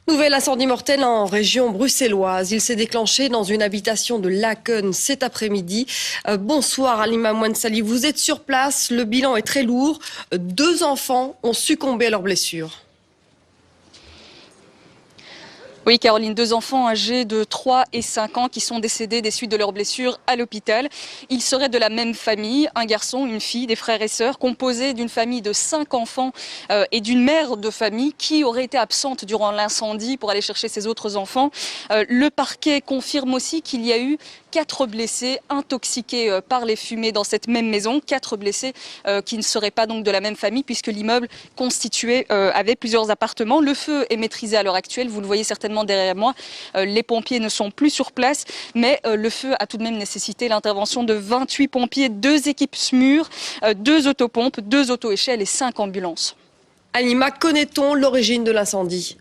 Nouvel incendie mortel en région bruxelloise. Il s'est déclenché dans une habitation de Laken cet après-midi. Bonsoir Halima Mouansali, vous êtes sur place. Le bilan est très lourd. 2 enfants ont succombé à leurs blessures. Oui, Caroline, 2 enfants âgés de 3 et 5 ans qui sont décédés des suites de leurs blessures à l'hôpital. Ils seraient de la même famille, un garçon, une fille, des frères et sœurs, composés d'une famille de 5 enfants et d'une mère de famille qui aurait été absente durant l'incendie pour aller chercher ses autres enfants. Le parquet confirme aussi qu'il y a eu 4 blessés intoxiqués par les fumées dans cette même maison, 4 blessés qui ne seraient pas donc de la même famille puisque l'immeuble constitué avait plusieurs appartements. Le feu est maîtrisé à l'heure actuelle, vous le voyez certainement derrière moi. Les pompiers ne sont plus sur place, mais le feu a tout de même nécessité l'intervention de 28 pompiers, 2 équipes SMUR, 2 autopompes, 2 auto-échelles et 5 ambulances. Halima, connaît-on l'origine de l'incendie ?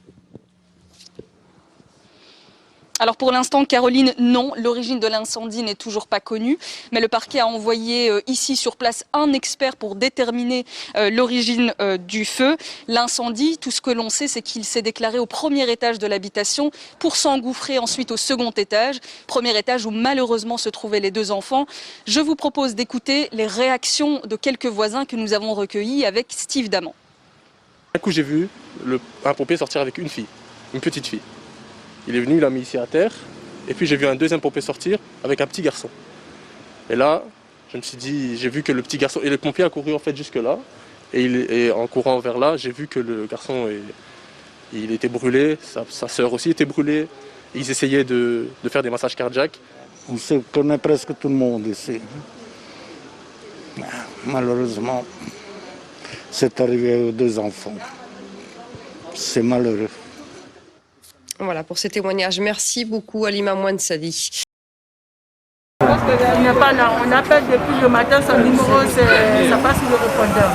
Alors pour l'instant, Caroline, non, l'origine de l'incendie n'est toujours pas connue, mais le parquet a envoyé ici sur place un expert pour déterminer l'origine du feu. L'incendie, tout ce que l'on sait, c'est qu'il s'est déclaré au premier étage de l'habitation pour s'engouffrer ensuite au second étage, premier étage où malheureusement se trouvaient les 2 enfants. Je vous propose d'écouter les réactions de quelques voisins que nous avons recueillis avec Steve Daman. Un coup, j'ai vu un pompier sortir avec une fille, une petite fille. Il est venu, il l'a mis ici à terre, et puis j'ai vu un deuxième pompier sortir avec un petit garçon. Et là, je me suis dit, j'ai vu que le petit garçon, et le pompier a couru en fait jusque là, et en courant vers là, j'ai vu que le garçon, il était brûlé, sa sœur aussi était brûlée. Ils essayaient de faire des massages cardiaques. On se connaît presque tout le monde ici. Malheureusement, c'est arrivé aux 2 enfants. C'est malheureux. Voilà pour ces témoignages. Merci beaucoup Halima Mouansali. Il n'est pas là. On appelle depuis le matin, son numéro, ça passe sur le répondeur.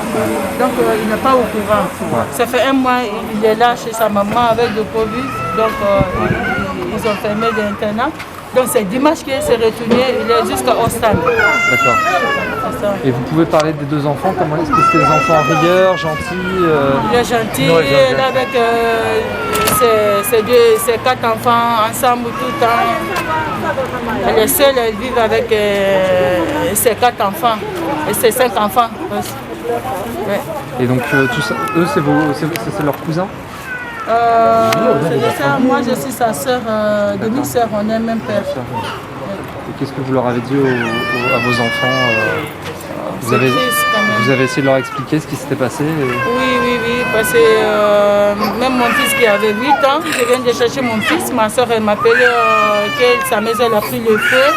Donc il n'est pas au courant. Ça fait 1 mois, il est là chez sa maman avec le Covid. Donc ils ont fermé l'internat. Donc c'est dimanche qu'il s'est retourné, il est jusqu'au stade. D'accord. Et vous pouvez parler des 2 enfants, comment est-ce que c'était des enfants rieurs, gentils Il est gentil, il est là avec ses 4 enfants ensemble tout le temps. Elle est seule, elle vit avec ses 4 enfants et ses 5 enfants aussi. Ouais. Et donc tout ça, eux c'est leurs cousins? Moi je suis sa sœur, demi-sœur, on est même père. Et qu'est-ce que vous leur avez dit à vos enfants vous avez essayé de leur expliquer ce qui s'était passé Oui, parce que même mon fils qui avait 8 ans, je viens de chercher mon fils, ma soeur elle m'appelait que sa maison a pris le feu.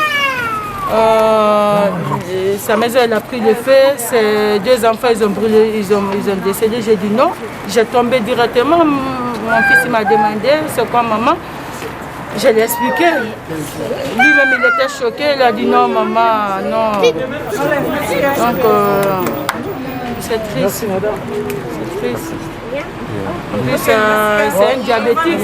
Sa maison elle a pris le feu, ses 2 enfants ils ont brûlé, ils ont décédé. J'ai dit non, j'ai tombé directement, mon fils m'a demandé c'est quoi maman. Je l'ai expliqué. Lui-même, il était choqué. Il a dit non, maman, non. Donc, c'est triste. C'est triste. En plus, c'est un diabétique.